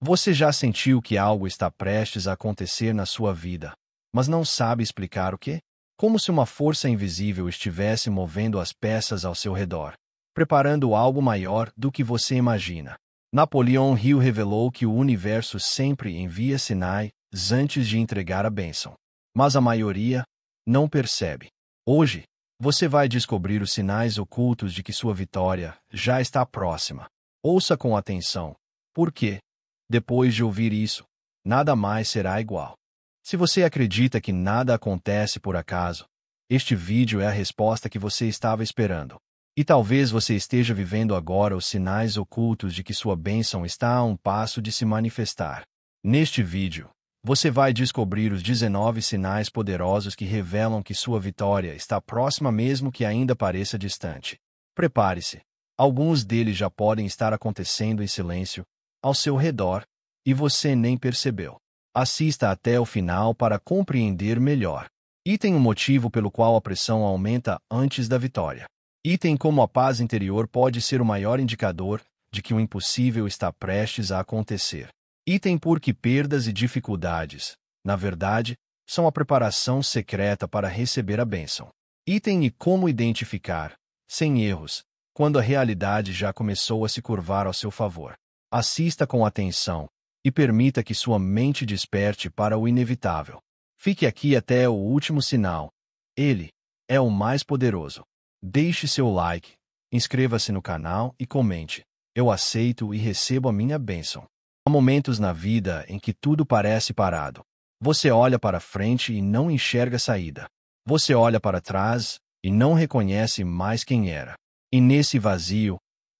Você já sentiu que algo está prestes a acontecer na sua vida, mas não sabe explicar o quê? Como se uma força invisível estivesse movendo as peças ao seu redor, preparando algo maior do que você imagina. Napoleão Hill revelou que o universo sempre envia sinais antes de entregar a bênção. Mas a maioria não percebe. Hoje, você vai descobrir os sinais ocultos de que sua vitória já está próxima. Ouça com atenção, porque, depois de ouvir isso, nada mais será igual. Se você acredita que nada acontece por acaso, este vídeo é a resposta que você estava esperando. E talvez você esteja vivendo agora os sinais ocultos de que sua bênção está a um passo de se manifestar. Neste vídeo, você vai descobrir os 19 sinais poderosos que revelam que sua vitória está próxima mesmo que ainda pareça distante. Prepare-se. Alguns deles já podem estar acontecendo em silêncio, ao seu redor, e você nem percebeu. Assista até o final para compreender melhor. Item: o motivo pelo qual a pressão aumenta antes da vitória. Item: como a paz interior pode ser o maior indicador de que o impossível está prestes a acontecer. Item: porque perdas e dificuldades, na verdade, são a preparação secreta para receber a bênção. Item: e como identificar, sem erros, quando a realidade já começou a se curvar ao seu favor. Assista com atenção e permita que sua mente desperte para o inevitável. Fique aqui até o último sinal. Ele é o mais poderoso. Deixe seu like, inscreva-se no canal e comente. Eu aceito e recebo a minha bênção. Há momentos na vida em que tudo parece parado. Você olha para frente e não enxerga saída. Você olha para trás e não reconhece mais quem era. E nesse vazio,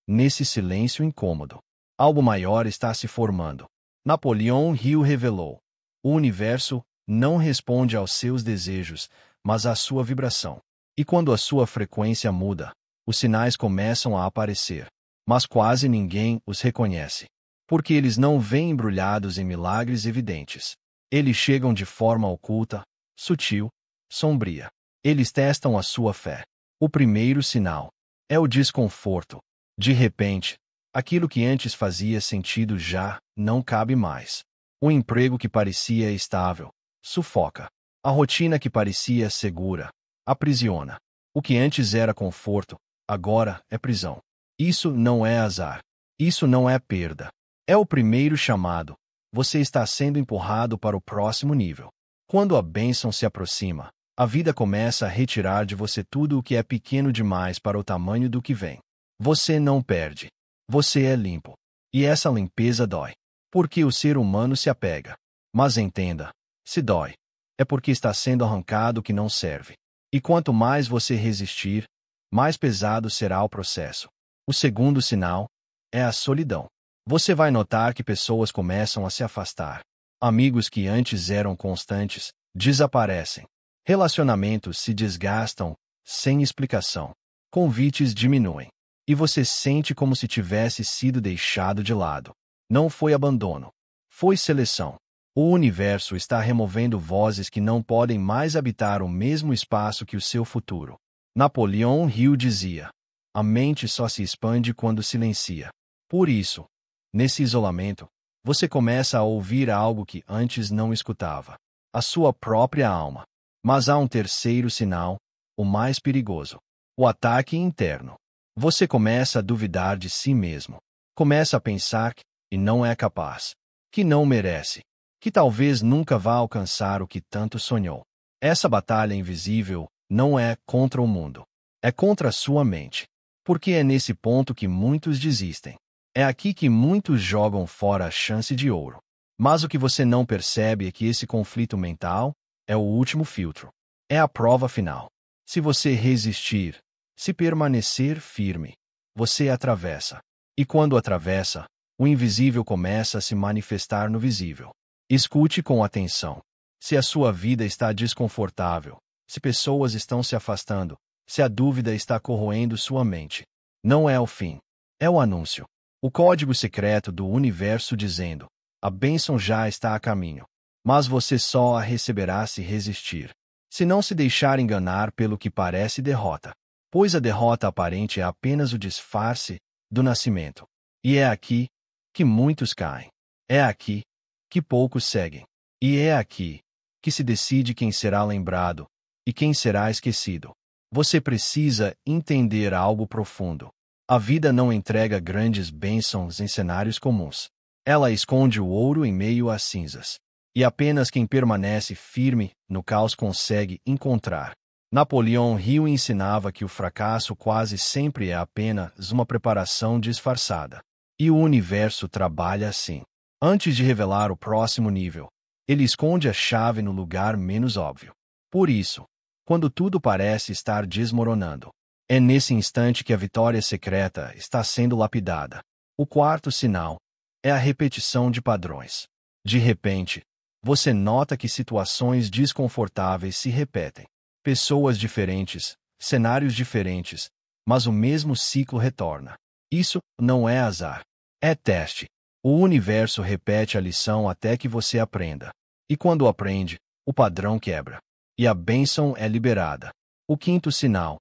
nesse silêncio incômodo, algo maior está se formando. Napoleão Hill revelou: o universo não responde aos seus desejos, mas à sua vibração. E quando a sua frequência muda, os sinais começam a aparecer. Mas quase ninguém os reconhece. Porque eles não vêm embrulhados em milagres evidentes. Eles chegam de forma oculta, sutil, sombria. Eles testam a sua fé. O primeiro sinal é o desconforto. De repente, aquilo que antes fazia sentido já não cabe mais. O emprego que parecia estável sufoca. A rotina que parecia segura aprisiona. O que antes era conforto, agora é prisão. Isso não é azar. Isso não é perda. É o primeiro chamado. Você está sendo empurrado para o próximo nível. Quando a bênção se aproxima, a vida começa a retirar de você tudo o que é pequeno demais para o tamanho do que vem. Você não perde. Você é limpo. E essa limpeza dói. Porque o ser humano se apega. Mas entenda, se dói, é porque está sendo arrancado o que não serve. E quanto mais você resistir, mais pesado será o processo. O segundo sinal é a solidão. Você vai notar que pessoas começam a se afastar. Amigos que antes eram constantes desaparecem. Relacionamentos se desgastam sem explicação. Convites diminuem. E você sente como se tivesse sido deixado de lado. Não foi abandono. Foi seleção. O universo está removendo vozes que não podem mais habitar o mesmo espaço que o seu futuro. Napoleão Hill dizia: a mente só se expande quando silencia. Por isso, nesse isolamento, você começa a ouvir algo que antes não escutava. A sua própria alma. Mas há um terceiro sinal, o mais perigoso. O ataque interno. Você começa a duvidar de si mesmo. Começa a pensar que não é capaz. Que não merece. Que talvez nunca vá alcançar o que tanto sonhou. Essa batalha invisível não é contra o mundo. É contra a sua mente. Porque é nesse ponto que muitos desistem. É aqui que muitos jogam fora a chance de ouro. Mas o que você não percebe é que esse conflito mental é o último filtro. É a prova final. Se você resistir, se permanecer firme, você atravessa. E quando atravessa, o invisível começa a se manifestar no visível. Escute com atenção. Se a sua vida está desconfortável, se pessoas estão se afastando, se a dúvida está corroendo sua mente, não é o fim. É o anúncio. O código secreto do universo dizendo: a bênção já está a caminho. Mas você só a receberá se resistir. Se não se deixar enganar pelo que parece derrota. Pois a derrota aparente é apenas o disfarce do nascimento. E é aqui que muitos caem. É aqui que poucos seguem. E é aqui que se decide quem será lembrado e quem será esquecido. Você precisa entender algo profundo. A vida não entrega grandes bênçãos em cenários comuns. Ela esconde o ouro em meio às cinzas. E apenas quem permanece firme no caos consegue encontrar. Napoleão Hill ensinava que o fracasso quase sempre é apenas uma preparação disfarçada. E o universo trabalha assim. Antes de revelar o próximo nível, ele esconde a chave no lugar menos óbvio. Por isso, quando tudo parece estar desmoronando, é nesse instante que a vitória secreta está sendo lapidada. O quarto sinal é a repetição de padrões. De repente, você nota que situações desconfortáveis se repetem. Pessoas diferentes, cenários diferentes, mas o mesmo ciclo retorna. Isso não é azar. É teste. O universo repete a lição até que você aprenda. E quando aprende, o padrão quebra. E a bênção é liberada. O quinto sinal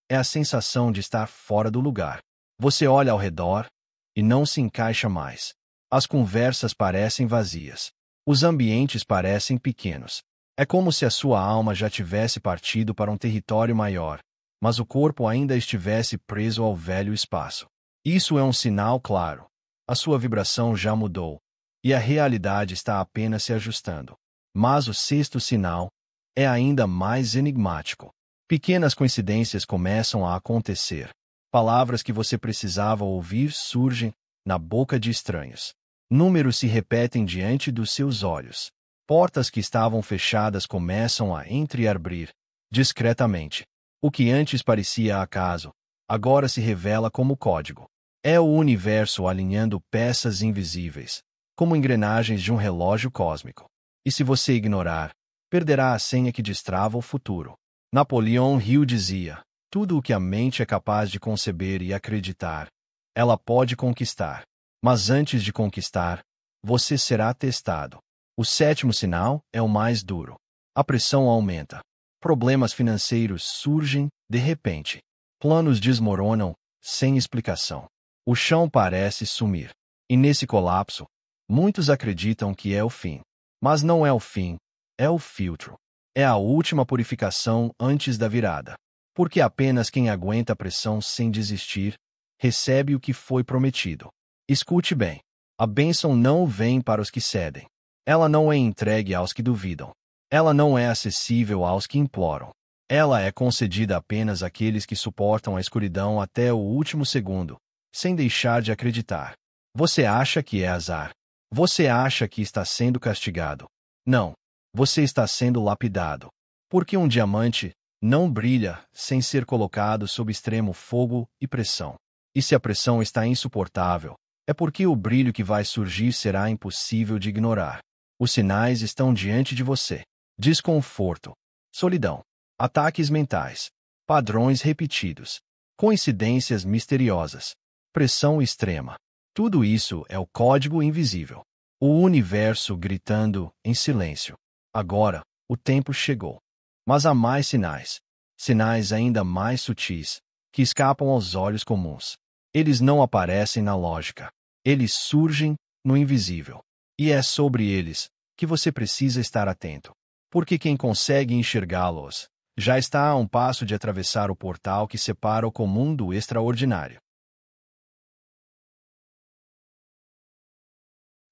é a sensação de estar fora do lugar. Você olha ao redor e não se encaixa mais. As conversas parecem vazias. Os ambientes parecem pequenos. É como se a sua alma já tivesse partido para um território maior, mas o corpo ainda estivesse preso ao velho espaço. Isso é um sinal claro. A sua vibração já mudou, e a realidade está apenas se ajustando. Mas o sexto sinal é ainda mais enigmático. Pequenas coincidências começam a acontecer. Palavras que você precisava ouvir surgem na boca de estranhos. Números se repetem diante dos seus olhos. Portas que estavam fechadas começam a entreabrir, discretamente. O que antes parecia acaso, agora se revela como código. É o universo alinhando peças invisíveis, como engrenagens de um relógio cósmico. E se você ignorar, perderá a senha que destrava o futuro. Napoleão Hill dizia: tudo o que a mente é capaz de conceber e acreditar, ela pode conquistar. Mas antes de conquistar, você será testado. O sétimo sinal é o mais duro. A pressão aumenta. Problemas financeiros surgem de repente. Planos desmoronam sem explicação. O chão parece sumir. E nesse colapso, muitos acreditam que é o fim. Mas não é o fim, é o filtro. É a última purificação antes da virada. Porque apenas quem aguenta a pressão sem desistir, recebe o que foi prometido. Escute bem. A bênção não vem para os que cedem. Ela não é entregue aos que duvidam. Ela não é acessível aos que imploram. Ela é concedida apenas àqueles que suportam a escuridão até o último segundo, sem deixar de acreditar. Você acha que é azar. Você acha que está sendo castigado. Não. Você está sendo lapidado. Porque um diamante não brilha sem ser colocado sob extremo fogo e pressão. E se a pressão está insuportável, é porque o brilho que vai surgir será impossível de ignorar. Os sinais estão diante de você. Desconforto, solidão, ataques mentais, padrões repetidos, coincidências misteriosas, pressão extrema. Tudo isso é o código invisível. O universo gritando em silêncio. Agora, o tempo chegou. Mas há mais sinais. Sinais ainda mais sutis, que escapam aos olhos comuns. Eles não aparecem na lógica. Eles surgem no invisível. E é sobre eles que você precisa estar atento. Porque quem consegue enxergá-los já está a um passo de atravessar o portal que separa o comum do extraordinário.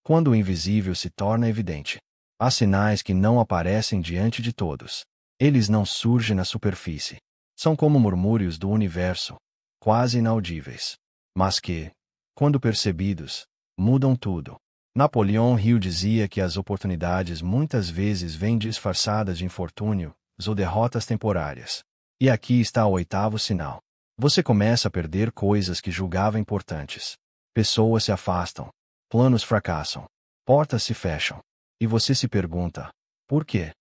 Quando o invisível se torna evidente, há sinais que não aparecem diante de todos. Eles não surgem na superfície. São como murmúrios do universo, quase inaudíveis, mas que, quando percebidos, mudam tudo. Napoleão Hill dizia que as oportunidades muitas vezes vêm disfarçadas de infortúnio ou derrotas temporárias. E aqui está o oitavo sinal. Você começa a perder coisas que julgava importantes. Pessoas se afastam. Planos fracassam. Portas se fecham. E você se pergunta: por quê?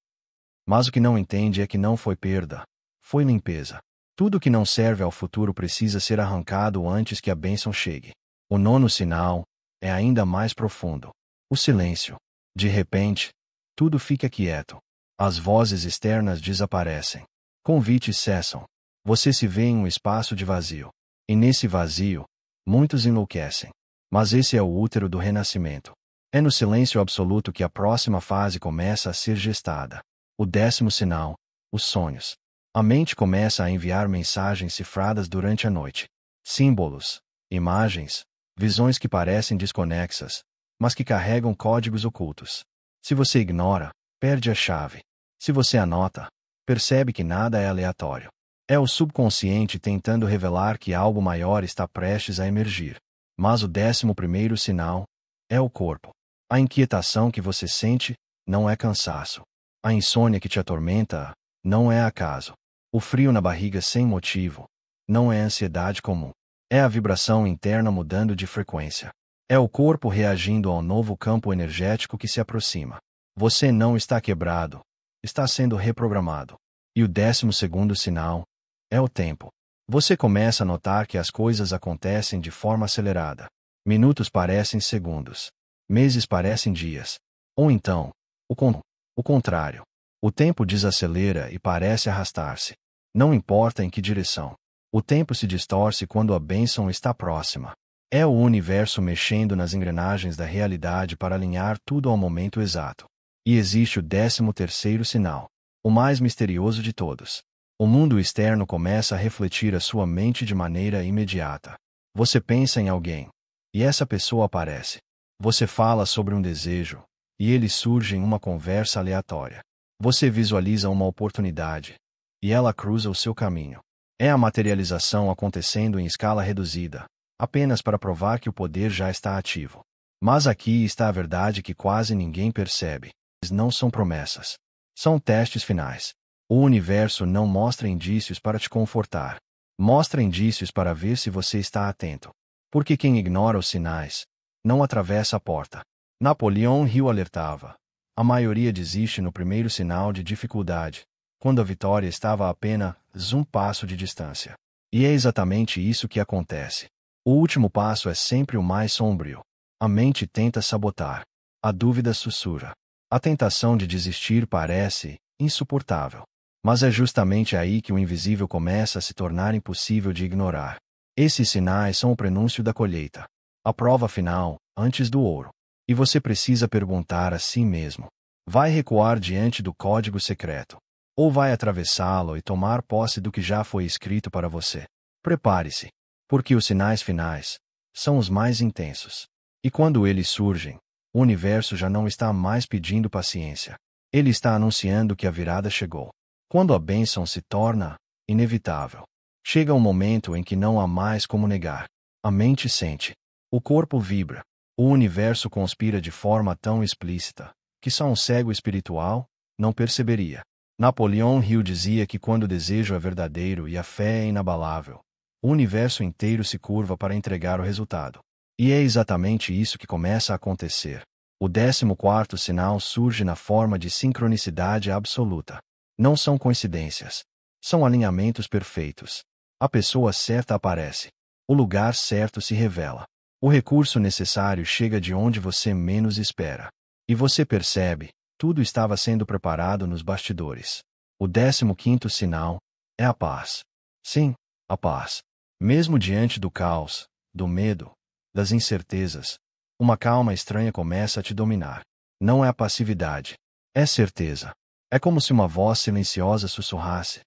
Mas o que não entende é que não foi perda, foi limpeza. Tudo que não serve ao futuro precisa ser arrancado antes que a bênção chegue. O nono sinal é ainda mais profundo. O silêncio. De repente, tudo fica quieto. As vozes externas desaparecem. Convites cessam. Você se vê em um espaço de vazio. E nesse vazio, muitos enlouquecem. Mas esse é o útero do renascimento. É no silêncio absoluto que a próxima fase começa a ser gestada. O 10º sinal, os sonhos. A mente começa a enviar mensagens cifradas durante a noite. Símbolos, imagens, visões que parecem desconexas, mas que carregam códigos ocultos. Se você ignora, perde a chave. Se você anota, percebe que nada é aleatório. É o subconsciente tentando revelar que algo maior está prestes a emergir. Mas o 11º sinal é o corpo. A inquietação que você sente não é cansaço. A insônia que te atormenta não é acaso. O frio na barriga sem motivo não é ansiedade comum. É a vibração interna mudando de frequência. É o corpo reagindo ao novo campo energético que se aproxima. Você não está quebrado, está sendo reprogramado. E o 12º sinal é o tempo. Você começa a notar que as coisas acontecem de forma acelerada. Minutos parecem segundos. Meses parecem dias. Ou então, o contrário. O tempo desacelera e parece arrastar-se. Não importa em que direção. O tempo se distorce quando a bênção está próxima. É o universo mexendo nas engrenagens da realidade para alinhar tudo ao momento exato. E existe o 13º sinal, o mais misterioso de todos. O mundo externo começa a refletir a sua mente de maneira imediata. Você pensa em alguém, e essa pessoa aparece. Você fala sobre um desejo, e ele surge em uma conversa aleatória. Você visualiza uma oportunidade, e ela cruza o seu caminho. É a materialização acontecendo em escala reduzida, apenas para provar que o poder já está ativo. Mas aqui está a verdade que quase ninguém percebe. Não são promessas. São testes finais. O universo não mostra indícios para te confortar. Mostra indícios para ver se você está atento. Porque quem ignora os sinais não atravessa a porta. Napoleão Hill alertava. A maioria desiste no primeiro sinal de dificuldade, quando a vitória estava a apenas um passo de distância. E é exatamente isso que acontece. O último passo é sempre o mais sombrio. A mente tenta sabotar. A dúvida sussurra. A tentação de desistir parece insuportável. Mas é justamente aí que o invisível começa a se tornar impossível de ignorar. Esses sinais são o prenúncio da colheita. A prova final, antes do ouro. E você precisa perguntar a si mesmo: vai recuar diante do código secreto? Ou vai atravessá-lo e tomar posse do que já foi escrito para você? Prepare-se, porque os sinais finais são os mais intensos. E quando eles surgem, o universo já não está mais pedindo paciência. Ele está anunciando que a virada chegou. Quando a bênção se torna inevitável, chega um momento em que não há mais como negar. A mente sente. O corpo vibra. O universo conspira de forma tão explícita que só um cego espiritual não perceberia. Napoleão Hill dizia que quando o desejo é verdadeiro e a fé é inabalável, o universo inteiro se curva para entregar o resultado. E é exatamente isso que começa a acontecer. O 14º sinal surge na forma de sincronicidade absoluta. Não são coincidências. São alinhamentos perfeitos. A pessoa certa aparece. O lugar certo se revela. O recurso necessário chega de onde você menos espera. E você percebe, tudo estava sendo preparado nos bastidores. O 15º sinal é a paz. Sim, a paz. Mesmo diante do caos, do medo, das incertezas, uma calma estranha começa a te dominar. Não é a passividade. É certeza. É como se uma voz silenciosa sussurrasse: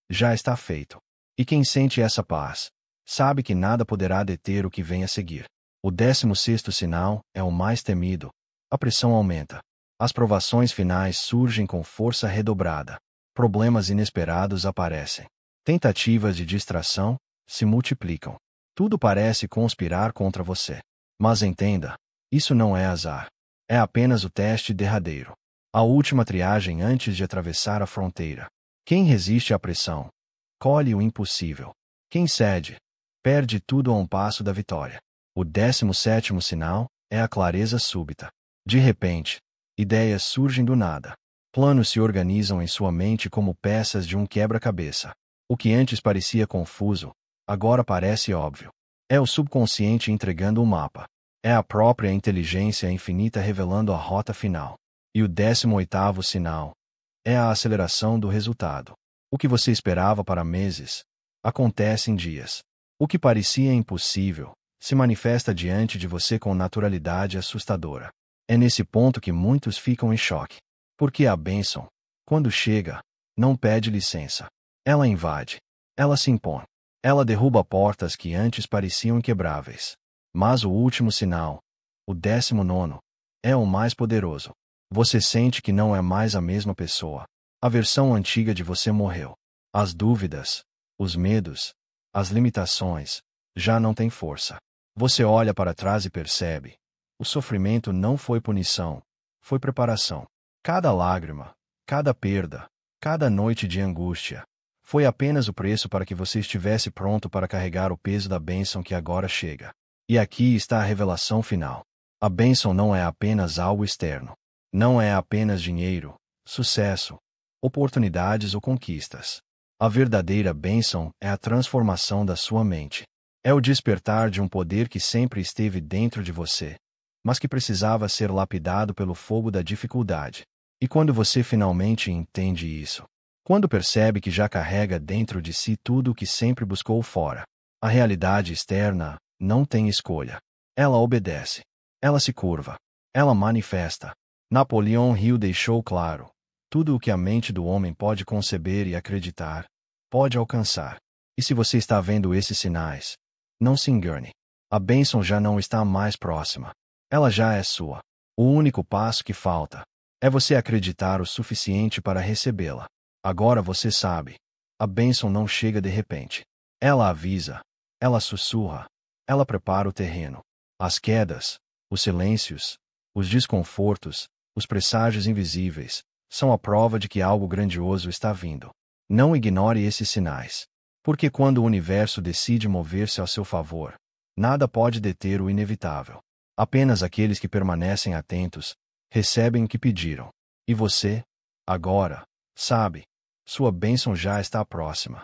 já está feito. E quem sente essa paz, sabe que nada poderá deter o que vem a seguir. O 16º sinal é o mais temido. A pressão aumenta. As provações finais surgem com força redobrada. Problemas inesperados aparecem. Tentativas de distração se multiplicam. Tudo parece conspirar contra você. Mas entenda, isso não é azar. É apenas o teste derradeiro. A última triagem antes de atravessar a fronteira. Quem resiste à pressão colhe o impossível. Quem cede perde tudo a um passo da vitória. O 17º sinal é a clareza súbita. De repente, ideias surgem do nada. Planos se organizam em sua mente como peças de um quebra-cabeça. O que antes parecia confuso, agora parece óbvio. É o subconsciente entregando o mapa. É a própria inteligência infinita revelando a rota final. E o 18º sinal é a aceleração do resultado. O que você esperava para meses acontece em dias. O que parecia impossível se manifesta diante de você com naturalidade assustadora. É nesse ponto que muitos ficam em choque. Porque a bênção, quando chega, não pede licença. Ela invade. Ela se impõe. Ela derruba portas que antes pareciam inquebráveis. Mas o último sinal, o 19º, é o mais poderoso. Você sente que não é mais a mesma pessoa. A versão antiga de você morreu. As dúvidas, os medos, as limitações, já não têm força. Você olha para trás e percebe: o sofrimento não foi punição, foi preparação. Cada lágrima, cada perda, cada noite de angústia, foi apenas o preço para que você estivesse pronto para carregar o peso da bênção que agora chega. E aqui está a revelação final. A bênção não é apenas algo externo. Não é apenas dinheiro, sucesso, oportunidades ou conquistas. A verdadeira bênção é a transformação da sua mente. É o despertar de um poder que sempre esteve dentro de você, mas que precisava ser lapidado pelo fogo da dificuldade. E quando você finalmente entende isso, quando percebe que já carrega dentro de si tudo o que sempre buscou fora, a realidade externa não tem escolha. Ela obedece. Ela se curva. Ela manifesta. Napoleão Hill deixou claro: tudo o que a mente do homem pode conceber e acreditar, pode alcançar. E se você está vendo esses sinais, não se engane. A bênção já não está mais próxima. Ela já é sua. O único passo que falta é você acreditar o suficiente para recebê-la. Agora você sabe. A bênção não chega de repente. Ela avisa. Ela sussurra. Ela prepara o terreno. As quedas, os silêncios, os desconfortos, os presságios invisíveis, são a prova de que algo grandioso está vindo. Não ignore esses sinais. Porque quando o universo decide mover-se a seu favor, nada pode deter o inevitável. Apenas aqueles que permanecem atentos recebem o que pediram. E você, agora, sabe, sua bênção já está próxima.